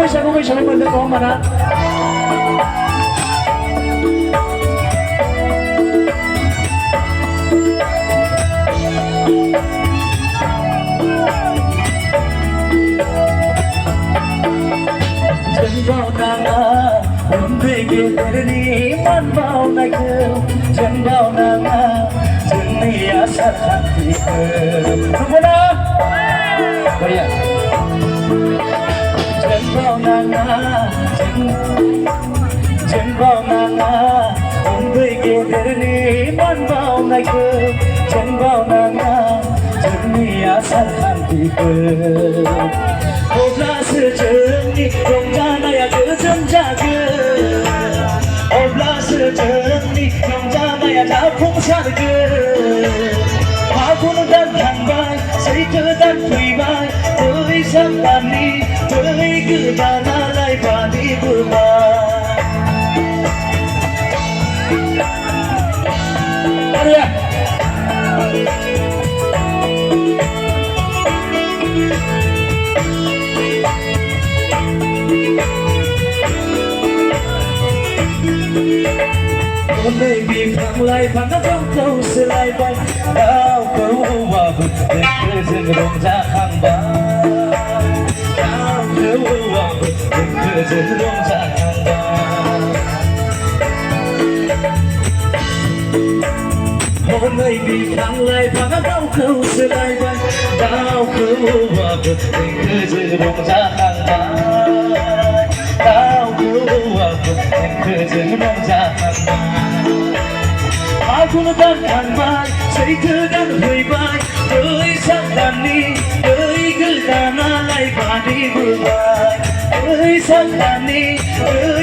quý vị mình có mà nè chân vào nàng muốn về kia tới đi mắt vào này cơ chân vào nàng chân này sát hạt thì không có đó bây giờ chân vào nàng chân vào nàng muốn về kia tới đi mắt vào này cơ chân vào nàng chân này sát hạt thì Obla sejerni rongga naya ke senjaga Obla sejerni rongga naya japung sarga Hakun dan hanbai seike dan pribai Tui sangkani tui gedana lai bani berbai Aria Hôm nay vì phẳng lại phẳng các dòng câu sẽ lại bay Đau câu hòa vực để khơi dừng đồng ra hàng ba Đau câu hòa vực để khơi dừng đồng ra hàng ba Hôm nay vì phẳng lại phẳng các dòng câu sẽ lại bay Đau câu hòa vực để khơi dừng đồng ra hàng ba Đau câu hòa vực để khơi dừng đồng ra hàng ba Aku dan hanbai, seike dan pribai, tui sangkani, tui gedana lai bani berbai, tui sangkani, tui